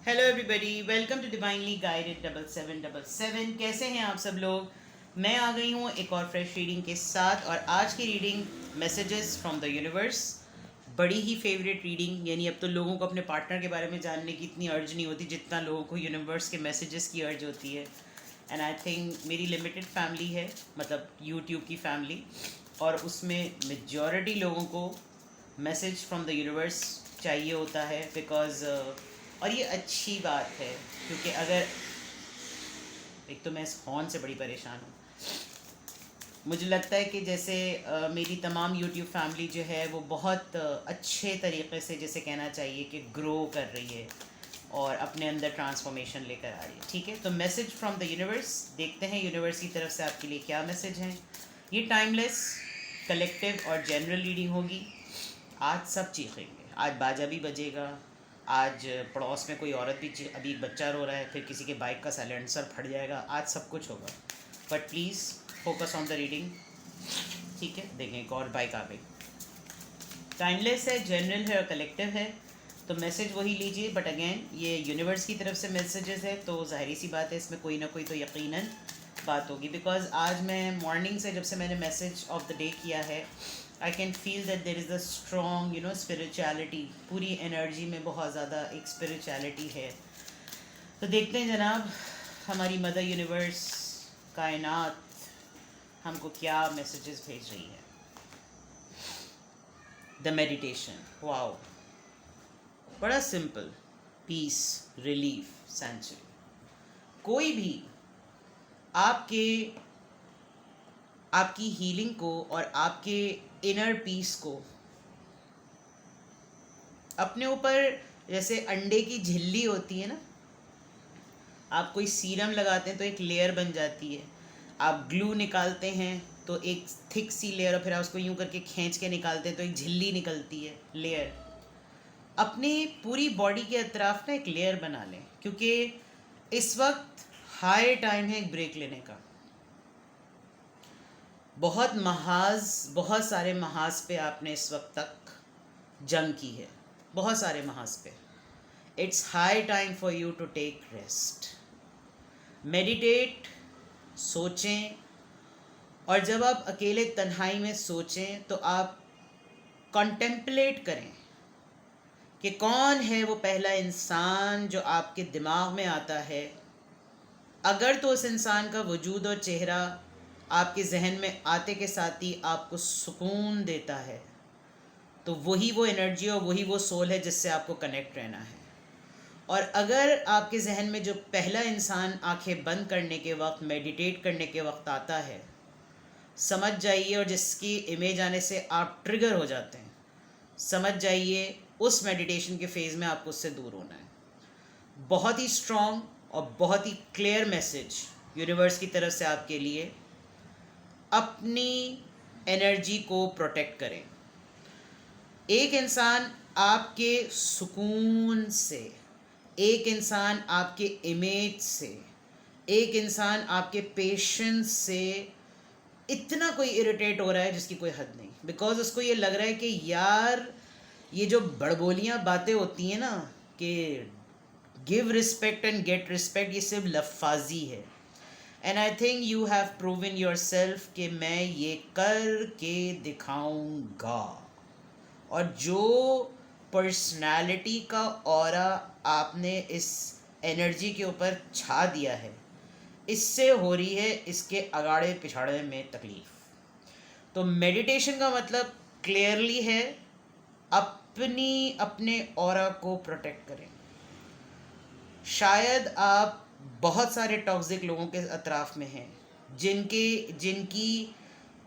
Hello everybody, welcome to divinely guided 7777। कैसे हैं आप सब लोग। मैं आ गई हूँ एक और फ्रेश रीडिंग के साथ, और आज की reading messages from the universe. बड़ी ही फेवरेट रीडिंग, यानी अब तो लोगों को अपने पार्टनर के बारे में जानने की इतनी अर्ज नहीं होती जितना लोगों को यूनिवर्स के मैसेजेस की अर्ज होती है। एंड आई थिंक मेरी लिमिटेड फैमिली है, मतलब यूट्यूब की फैमिली, और उसमें मेजॉरिटी लोगों को मैसेज फ्रॉम द यूनिवर्स चाहिए होता है। बिकॉज और ये अच्छी बात है, क्योंकि अगर एक तो मैं इस हॉर्न से बड़ी परेशान हूँ। मुझे लगता है कि जैसे मेरी तमाम यूट्यूब फैमिली जो है वो बहुत अच्छे तरीके से, जैसे कहना चाहिए कि ग्रो कर रही है और अपने अंदर ट्रांसफॉर्मेशन लेकर आ रही है। ठीक है, तो मैसेज फ्रॉम द यूनिवर्स, देखते हैं यूनिवर्स की तरफ से आपके लिए क्या मैसेज हैं। ये टाइमलेस, कलेक्टिव और जनरल रीडिंग होगी। आज सब चीखेंगे, आज बाजा भी बजेगा, आज पड़ोस में कोई औरत भी अभी एक बच्चा रो रहा है, फिर किसी के बाइक का साइलेंसर फट जाएगा, आज सब कुछ होगा। But please focus on the reading. ठीक है, देखें एक और बाइक आ गई। टाइमलेस है, जनरल है और कलेक्टिव है, तो मैसेज वही लीजिए। बट अगेन ये यूनिवर्स की तरफ से मैसेजेस है, तो जाहिर सी बात है इसमें कोई ना कोई तो यकीनन बात होगी। बिकॉज आज मैं मॉर्निंग से, जब से मैंने मैसेज ऑफ द डे किया है, I can feel that there is a strong spirituality. पूरी एनर्जी में बहुत ज़्यादा एक स्पिरिचुअलिटी है। तो देखते हैं जनाब, हमारी मदर यूनिवर्स, कायनात हमको क्या मैसेजेस भेज रही है। द मेडिटेशन, वाओ, बड़ा सिंपल। Peace, relief, century. कोई भी आपके आपकी हीलिंग को और आपके इनर पीस को अपने ऊपर, जैसे अंडे की झिल्ली होती है ना, आप कोई सीरम लगाते हैं तो एक लेयर बन जाती है, आप ग्लू निकालते हैं तो एक थिक सी लेयर, और फिर आप उसको यूं करके खींच के निकालते हैं तो एक झिल्ली निकलती है, लेयर। अपनी पूरी बॉडी के अतराफ ना एक लेयर बना लें, क्योंकि इस वक्त हाई टाइम है एक ब्रेक लेने का। बहुत सारे महाज पे आपने इस वक्त तक जंग की है, बहुत सारे महाज पे। It's high time for you to take rest, meditate, सोचें। और जब आप अकेले तन्हाई में सोचें तो आप कॉन्टेम्पलेट करें कि कौन है वो पहला इंसान जो आपके दिमाग में आता है। अगर तो उस इंसान का वजूद और चेहरा आपके जहन में आते के साथ ही आपको सुकून देता है, तो वही वो एनर्जी और वही वो सोल है जिससे आपको कनेक्ट रहना है। और अगर आपके जहन में जो पहला इंसान आंखें बंद करने के वक्त, मेडिटेट करने के वक्त आता है, समझ जाइए, और जिसकी इमेज आने से आप ट्रिगर हो जाते हैं, समझ जाइए उस मेडिटेशन के फेज़ में आपको उससे दूर होना है। बहुत ही स्ट्रॉन्ग और बहुत ही क्लियर मैसेज यूनिवर्स की तरफ से आपके लिए। अपनी एनर्जी को प्रोटेक्ट करें। एक इंसान आपके सुकून से, एक इंसान आपके इमेज से, एक इंसान आपके पेशेंस से इतना कोई इरिटेट हो रहा है जिसकी कोई हद नहीं। बिकॉज उसको ये लग रहा है कि यार, ये जो बड़बोलियाँ बातें होती हैं ना कि give respect and get respect, ये सिर्फ लफाजी है। And I think you have proven your self कि मैं ये कर के दिखाऊंगा। और जो पर्सनालिटी का ऑरा आपने इस एनर्जी के ऊपर छा दिया है, इससे हो रही है इसके अगाड़े पिछाड़े में तकलीफ। तो मेडिटेशन का मतलब क्लियरली है, अपने ऑरा को प्रोटेक्ट करें। शायद आप बहुत सारे टॉक्सिक लोगों के अतराफ में हैं जिनकी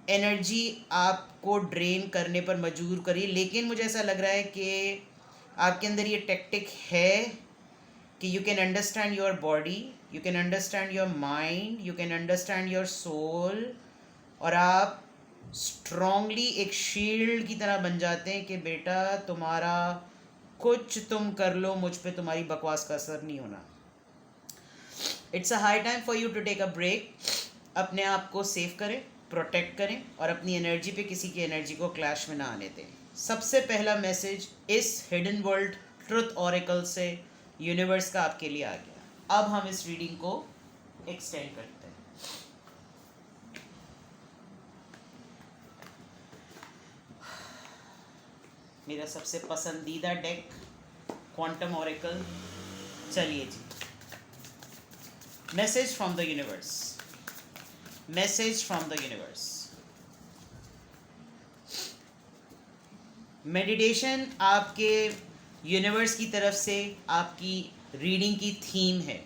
एनर्जी आपको ड्रेन करने पर मजबूर करिए। लेकिन मुझे ऐसा लग रहा है कि आपके अंदर ये टेक्टिक है कि you can understand your body, you can understand your mind, you can understand your soul, और आप स्ट्रॉन्गली एक शील्ड की तरह बन जाते हैं कि बेटा तुम्हारा कुछ तुम कर लो, मुझ पे तुम्हारी बकवास का असर नहीं होना। It's a high time for you to take a break. अपने आप को सेव करें, प्रोटेक्ट करें, और अपनी एनर्जी पे किसी की एनर्जी को क्लैश में ना आने दें। सबसे पहला मैसेज इस हिडन वर्ल्ड ट्रुथ ऑरेकल से यूनिवर्स का आपके लिए आ गया। अब हम इस रीडिंग को एक्सटेंड करते हैं। मेरा सबसे पसंदीदा डेक क्वांटम ऑरेकल। चलिए जी, message from the universe, message from the universe. Meditation आपके यूनिवर्स की तरफ से आपकी रीडिंग की थीम है।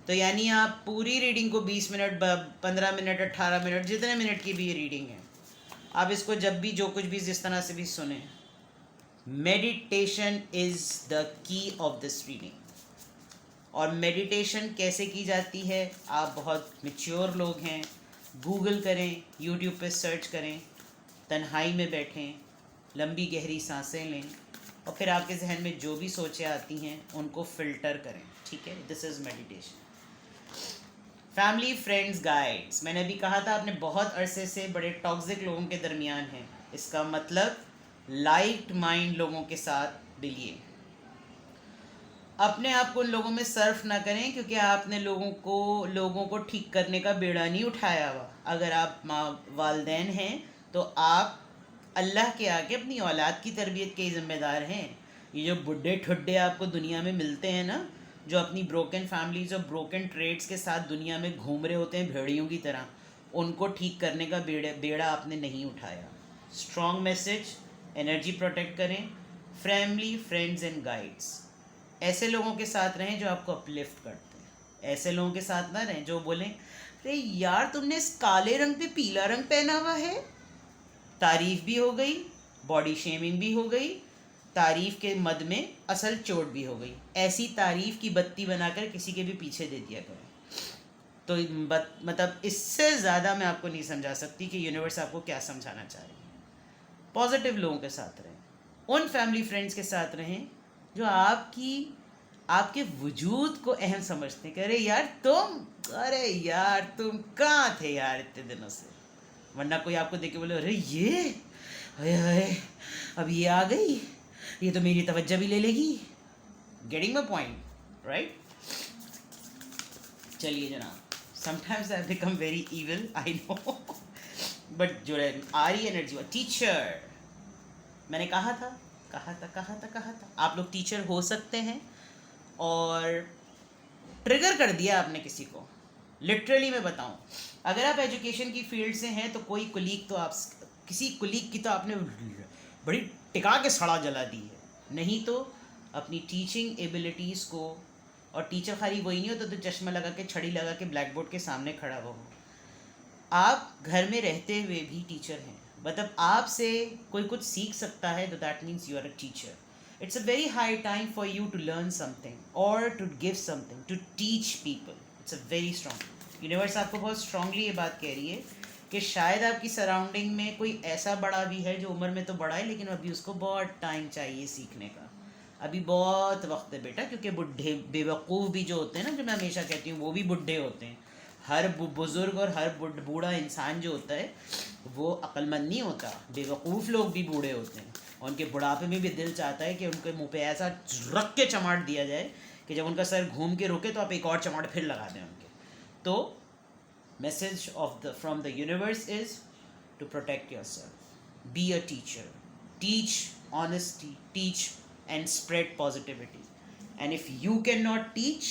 तो यानी आप पूरी रीडिंग को 20 मिनट, 15 मिनट, 18 मिनट, जितने मिनट की भी ये रीडिंग है, आप इसको जब भी जो कुछ भी जिस तरह से भी सुने। Meditation is the key of this reading. और मेडिटेशन कैसे की जाती है? आप बहुत मैच्योर लोग हैं, गूगल करें, यूट्यूब पे सर्च करें, तन्हाई में बैठें, लंबी गहरी सांसें लें और फिर आपके जहन में जो भी सोचें आती हैं उनको फ़िल्टर करें। ठीक है, this is meditation. Family, friends, guides, मैंने अभी कहा था आपने बहुत अरसे से बड़े टॉक्सिक लोगों के दरमियान हैं। इसका मतलब लाइट माइंड लोगों के साथ मिलिए। अपने आप को उन लोगों में सर्फ ना करें, क्योंकि आपने लोगों को ठीक करने का बेड़ा नहीं उठाया हुआ। अगर आप वालिदैन हैं तो आप अल्लाह के आगे अपनी औलाद की तरबियत के ज़िम्मेदार हैं। ये जो बुढ़े ठुड्डे आपको दुनिया में मिलते हैं ना, जो अपनी ब्रोकन फैमिलीज और ब्रोकन ट्रेड्स के साथ दुनिया में घूम रहे होते हैं भेड़ियों की तरह, उनको ठीक करने का बेड़ा आपने नहीं उठाया। स्ट्रॉन्ग मैसेज, एनर्जी प्रोटेक्ट करें। फैमिली, फ्रेंड्स एंड गाइड्स, ऐसे लोगों के साथ रहें जो आपको अपलिफ्ट करते हैं। ऐसे लोगों के साथ ना रहें जो बोलें, अरे यार तुमने इस काले रंग पे पीला रंग पहना हुआ है। तारीफ़ भी हो गई, बॉडी शेमिंग भी हो गई, तारीफ़ के मद में असल चोट भी हो गई। ऐसी तारीफ़ की बत्ती बनाकर किसी के भी पीछे दे दिया करें। तो मतलब इससे ज़्यादा मैं आपको नहीं समझा सकती कि यूनिवर्स आपको क्या समझाना चाह रही है। पॉजिटिव लोगों के साथ रहें, उन फैमिली फ्रेंड्स के साथ रहें जो आपके वजूद को अहम समझते हैं। कि अरे यार तुम कहाँ थे यार इतने दिनों से। वरना कोई आपको देख के बोले, अरे ये हाय अब ये आ गई, ये तो मेरी तवज्जो भी ले लेगी। Getting my point, right? चलिए जनाब, sometimes I become very evil, I know, but जो आ रही एनर्जी, टीचर, मैंने कहा था आप लोग टीचर हो सकते हैं। और ट्रिगर कर दिया आपने किसी को। लिटरली मैं बताऊं, अगर आप एजुकेशन की फील्ड से हैं तो किसी कुलीग की तो आपने बड़ी टिका के सड़ा जला दी है। नहीं तो अपनी टीचिंग एबिलिटीज़ को, और टीचर खाली वही नहीं होता तो चश्मा लगा के, छड़ी लगा के ब्लैक बोर्ड के सामने खड़ा हो। आप घर में रहते हुए भी टीचर हैं। मतलब आपसे कोई कुछ सीख सकता है तो that means you are a teacher. It's a very high time for you to learn something और to give something, to teach people. It's a very strong, universe आपको बहुत स्ट्रांगली ये बात कह रही है कि शायद आपकी सराउंडिंग में कोई ऐसा बड़ा भी है जो उम्र में तो बड़ा है, लेकिन अभी उसको बहुत टाइम चाहिए सीखने का। अभी बहुत वक्त है बेटा, क्योंकि बुढ़े बेवकूफ़ भी जो होते हैं ना, जो मैं हमेशा कहती हूँ, वो भी बुढ़े होते हैं। हर बुज़ुर्ग और हर बूढ़ा इंसान जो होता है वो अक्लमंद नहीं होता। बेवकूफ़ लोग भी बूढ़े होते हैं, और उनके बुढ़ापे में भी दिल चाहता है कि उनके मुंह पे ऐसा रख के चमाट दिया जाए कि जब उनका सर घूम के रुके तो आप एक और चमाट फिर लगा दें उनके। तो message from the universe is to protect yourself, be a teacher, teach honesty, teach and spread positivity. And if you can not teach,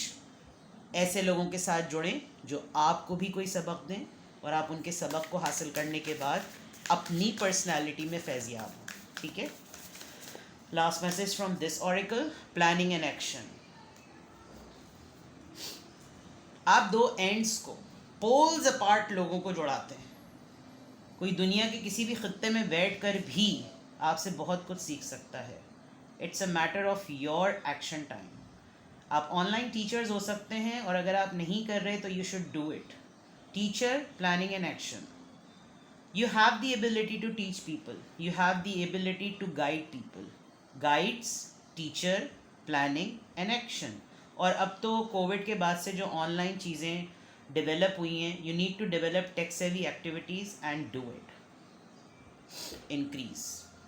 ऐसे लोगों के साथ जुड़ें जो आपको भी कोई सबक दें, और आप उनके सबक को हासिल करने के बाद अपनी पर्सनालिटी में फैज़याब हों। ठीक है? Last message from this oracle, planning and action. आप दो एंड्स को, पोल्स अपार्ट लोगों को जुड़ाते हैं। कोई दुनिया के किसी भी खत्ते में बैठ कर भी आपसे बहुत कुछ सीख सकता है। It's a matter of your action time. आप ऑनलाइन टीचर्स हो सकते हैं, और अगर आप नहीं कर रहे तो you should do it. Teacher, planning and action. You have the ability to teach people. You have the ability to guide people. Guides, teacher, planning and action. और अब तो कोविड के बाद से जो ऑनलाइन चीज़ें डेवलप हुई हैं, you need to develop tech savvy activities and do it. Increase.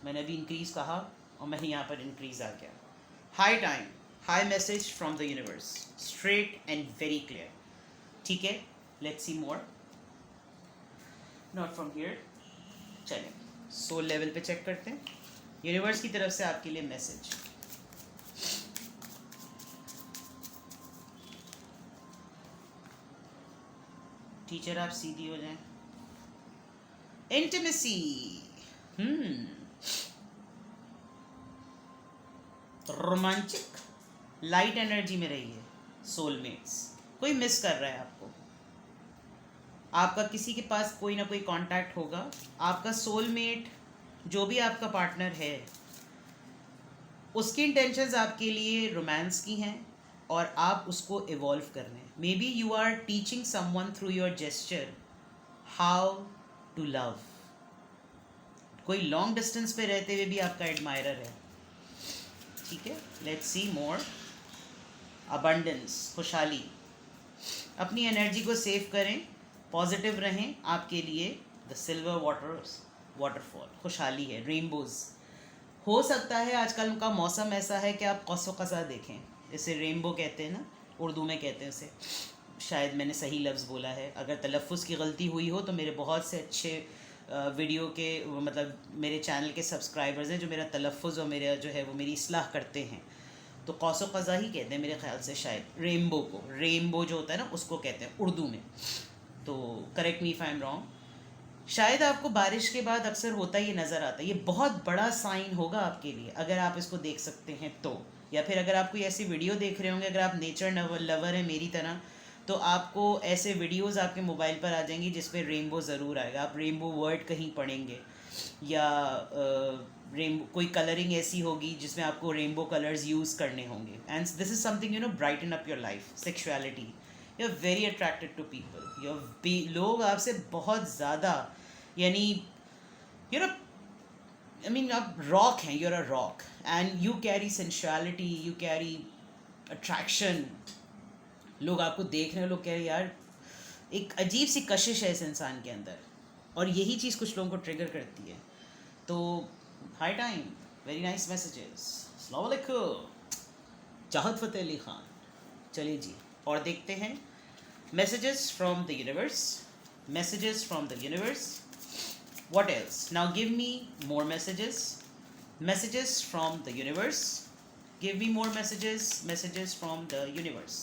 मैंने अभी increase कहा और मैं यहाँ पर increase आ गया. High time, hi message from the universe, straight and very clear. ठीक है, let's see more. Not from here. चलिए सोल लेवल पे चेक करते हैं. यूनिवर्स की तरफ से आपके लिए मैसेज. टीचर आप सीधी हो जाएं. इंटीमेसी. रोमांचिक, लाइट एनर्जी में रहिए. सोलमेट्स, कोई मिस कर रहा है आपको. आपका किसी के पास कोई ना कोई कांटेक्ट होगा. आपका सोलमेट जो भी आपका पार्टनर है, उसकी इंटेंशंस आपके लिए रोमांस की हैं और आप उसको इवॉल्व कर रहे हैं. Maybe you are teaching someone through your gesture how to love. कोई लॉन्ग डिस्टेंस पे रहते हुए भी आपका एडमायरर है. ठीक है, लेट्स सी मोर. अबंडेंस, खुशहाली. अपनी एनर्जी को सेव करें, पॉजिटिव रहें. आपके लिए द सिल्वर वाटरफॉल, खुशहाली है. रेनबोज. हो सकता है आजकल का मौसम ऐसा है कि आप कौसो कज़ा देखें. इसे रेनबो कहते हैं ना, उर्दू में कहते हैं उसे. शायद मैंने सही लफ्ज़ बोला है. अगर तलफ़्फ़ुज़ की गलती हुई हो तो मेरे बहुत से अच्छे वीडियो के मतलब मेरे चैनल के सब्सक्राइबर्स हैं जो मेरा तलफ़्फ़ुज़ और मेरा जो है वो मेरी इस्लाह करते हैं. तो कौसो कज़ा ही कहते हैं मेरे ख्याल से. शायद रेनबो को, रेनबो जो होता है ना उसको कहते हैं उर्दू में. तो correct me if I am wrong. शायद आपको बारिश के बाद अक्सर होता ही नज़र आता है. ये बहुत बड़ा साइन होगा आपके लिए अगर आप इसको देख सकते हैं तो. या फिर अगर आप कोई ऐसी वीडियो देख रहे होंगे, अगर आप नेचर लवर हैं मेरी तरह, तो आपको ऐसे वीडियोस आपके मोबाइल पर आ जाएंगी जिस पे रेनबो ज़रूर आएगा. आप रेनबो वर्ड कहीं पढ़ेंगे या रेनबो कोई कलरिंग ऐसी होगी जिसमें आपको रेनबो कलर्स यूज़ करने होंगे. And this is something you know brighten up your life. Sexuality, you are very attracted to people. लोग आपसे बहुत ज़्यादा, यानी यू नो आई मीन आप रॉक हैं. You are a rock and you carry sensuality, you carry attraction. लोग आपको देख रहे हैं, लोग कह रहे हैं यार एक अजीब सी कशिश है इस इंसान के अंदर. और यही चीज़ कुछ लोगों को ट्रिगर करती है. तो high time, very nice messages. अस्सलाम वालेकुम. चाहत फ़तेह अली ख़ान. चलिए जी, और देखते हैं messages from the universe. Messages from the universe. What else? Now give me more messages. Messages from the universe. Give me more messages. Messages from the universe.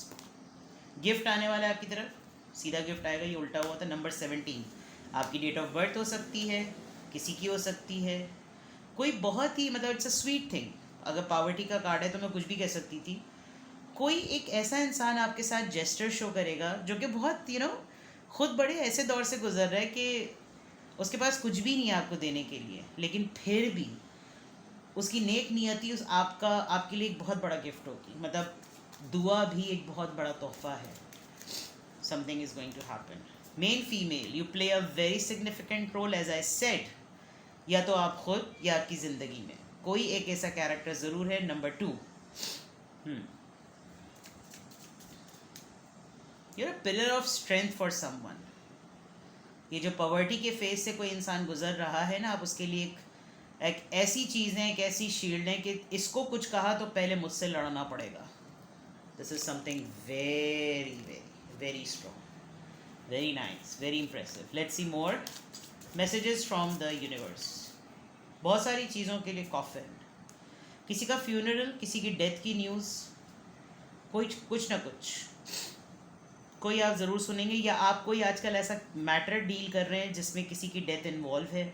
Gift आने वाला है आपकी तरफ. सीधा गिफ्ट आएगा, ये उल्टा हुआ था. नंबर 17. आपकी डेट ऑफ बर्थ हो सकती है, किसी की हो सकती है. कोई बहुत ही मतलब इट्स अ स्वीट थिंग. अगर पावर्टी का कार्ड है तो मैं कुछ भी कह सकती थी. कोई एक ऐसा इंसान आपके साथ जेस्चर शो करेगा जो कि बहुत खुद बड़े ऐसे दौर से गुजर रहा है कि उसके पास कुछ भी नहीं है आपको देने के लिए, लेकिन फिर भी उसकी नेक नियति आपके लिए एक बहुत बड़ा गिफ्ट होगी. मतलब दुआ भी एक बहुत बड़ा तोहफा है. Something is going to happen. Male female, you play a very significant role as I said. या तो आप खुद या आपकी ज़िंदगी में कोई एक ऐसा कैरेक्टर ज़रूर है. Number 2, you're a pillar of strength for someone. ये जो पॉवर्टी के फेज से कोई इंसान गुजर रहा है ना, आप उसके लिए एक ऐसी चीज़ है, एक ऐसी शील्ड है कि इसको कुछ कहा तो पहले मुझसे लड़ना पड़ेगा. This is something very very very strong. Very nice, very impressive. Let's see more messages from the universe. बहुत सारी चीज़ों के लिए कॉफिन, किसी का फ्यूनरल, किसी की डेथ की न्यूज़, कुछ ना कुछ कोई आप ज़रूर सुनेंगे. या आप कोई आजकल ऐसा मैटर डील कर रहे हैं जिसमें किसी की डेथ इन्वॉल्व है,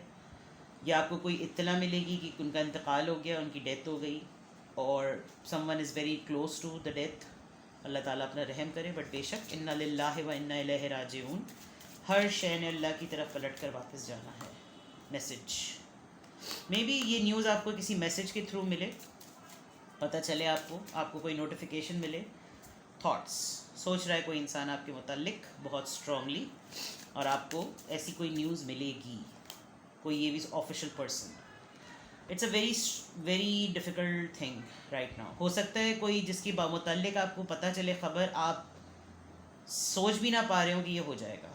या आपको कोई इत्तला मिलेगी कि उनका इंतकाल हो गया, उनकी डेथ हो गई, और someone is very close to the death. अल्लाह ताला अपना रहम करे. बट बेशक इन्ना लिल्लाहि व इन्ना इलैहि राजिऊन. हर शय ने अल्लाह की तरफ पलट कर वापस जाना है. मैसेज, मे बी ये न्यूज़ आपको किसी मैसेज के थ्रू मिले, पता चले आपको कोई नोटिफिकेशन मिले. थॉट्स, सोच रहा है कोई इंसान आपके मुतालिक बहुत स्ट्रांगली, और आपको ऐसी कोई न्यूज़ मिलेगी. कोई ये भी official person. It's a very very difficult thing right now. हो सकता है कोई जिसकी मुतालिक आपको पता चले खबर, आप सोच भी ना पा रहे हो कि ये हो जाएगा.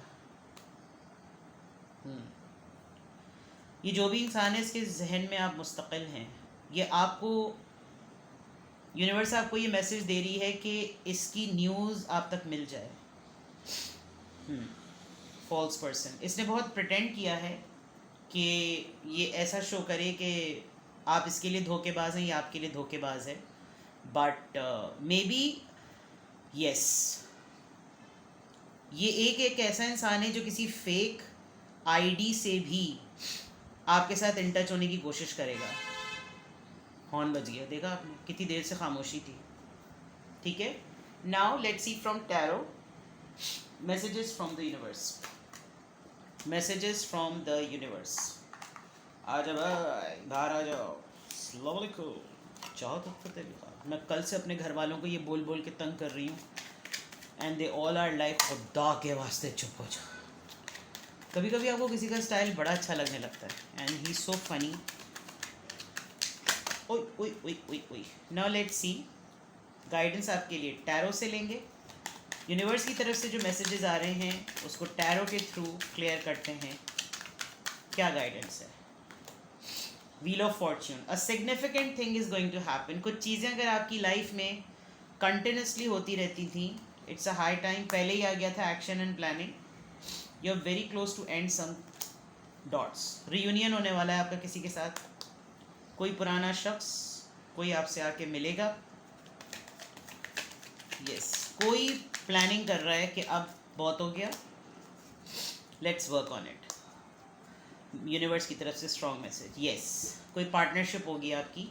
ये जो भी इंसान है इसके जहन में आप मुस्तकिल हैं. ये आपको यूनिवर्स आपको ये मैसेज दे रही है कि इसकी न्यूज़ आप तक मिल जाए. फॉल्स पर्सन, इसने बहुत प्रिटेंड किया है कि ये ऐसा शो करे कि आप इसके लिए धोखेबाज हैं, ये आपके लिए धोखेबाज है. बट मे बी यस, ये एक ऐसा इंसान है जो किसी फेक आईडी से भी आपके साथ इन टच होने की कोशिश करेगा. हॉर्न बज गया, देखा आपने कितनी देर से खामोशी थी. ठीक है, now let's see from tarot messages from the universe. Messages from the universe. आ जाओ भाई, बाहर आ जाओ. अस्सलाम वालेकुम. चाहो तो फतेह. मैं कल से अपने घर वालों को ये बोल बोल के तंग कर रही हूँ, and they all are like खुदा के वास्ते चुप हो जाओ. कभी कभी आपको किसी का स्टाइल बड़ा अच्छा लगने लगता है, एंड ही सो फनी. ओई ओई ओई ओई ओई. नाउ लेट्स सी गाइडेंस आपके लिए टैरो से लेंगे. यूनिवर्स की तरफ से जो मैसेजेस आ रहे हैं उसको टैरो के थ्रू क्लियर करते हैं. क्या गाइडेंस है? Wheel of fortune. A significant thing is going to happen. कुछ चीज़ें अगर आपकी लाइफ में कंटिन्यूसली होती रहती थी, इट्स अ हाई टाइम. पहले ही आ गया था action and planning. You are very close to end some dots. Reunion होने वाला है आपका किसी के साथ. कोई पुराना शख्स कोई आपसे आके मिलेगा. यस, कोई प्लानिंग कर रहा है कि अब बहुत हो गया, let's work on it. Universe की तरफ से स्ट्रॉन्ग मैसेज. यस, कोई पार्टनरशिप होगी आपकी.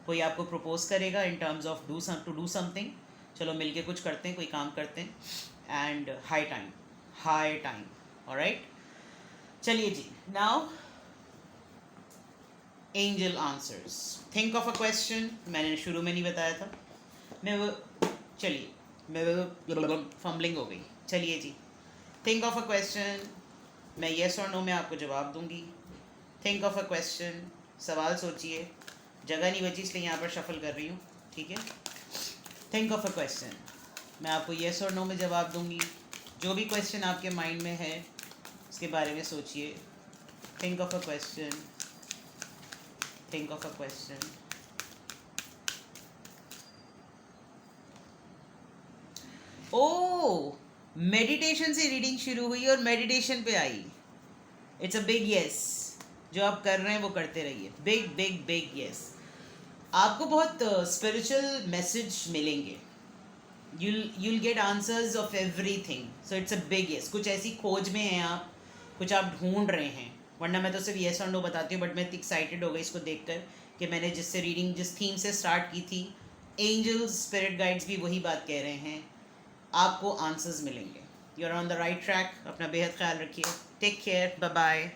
कोई आपको प्रपोज करेगा in terms of to do something. चलो मिलके कुछ करते हैं, कोई काम करते हैं. And high time. ऑलराइट, चलिए जी. Now angel answers. Think of a question. मैंने शुरू में नहीं बताया था. फंबलिंग हो गई. चलिए जी, थिंक ऑफ अ क्वेश्चन. मैं येस और नो में आपको जवाब दूंगी. Think of a question. सवाल सोचिए. जगह नहीं बची इसलिए यहाँ पर शफल कर रही हूँ. ठीक है, थिंक ऑफ अ क्वेश्चन. मैं आपको येस और नो में जवाब दूंगी. जो भी क्वेश्चन आपके माइंड में है उसके बारे में सोचिए. Think of a question. Think of a question. ओ, मेडिटेशन से रीडिंग शुरू हुई और मेडिटेशन पे आई. It's a big yes. जो आप कर रहे हैं वो करते रहिए. Big big big yes. आपको बहुत स्पिरिचुअल मैसेज मिलेंगे. you'll get answers of everything. so it's a big yes. कुछ ऐसी खोज में हैं आप, कुछ आप ढूंढ रहे हैं. वरना मैं तो सिर्फ येस और नो बताती हूँ, बट मैं एक्साइटेड हो गई इसको देखकर कि मैंने जिससे रीडिंग जिस थीम से स्टार्ट की थी, एंजल्स स्पिरिट गाइड्स भी वही बात कह रहे हैं. आपको आंसर्स मिलेंगे. You are on the right track. अपना बेहद ख्याल रखिए. Take care. Bye bye.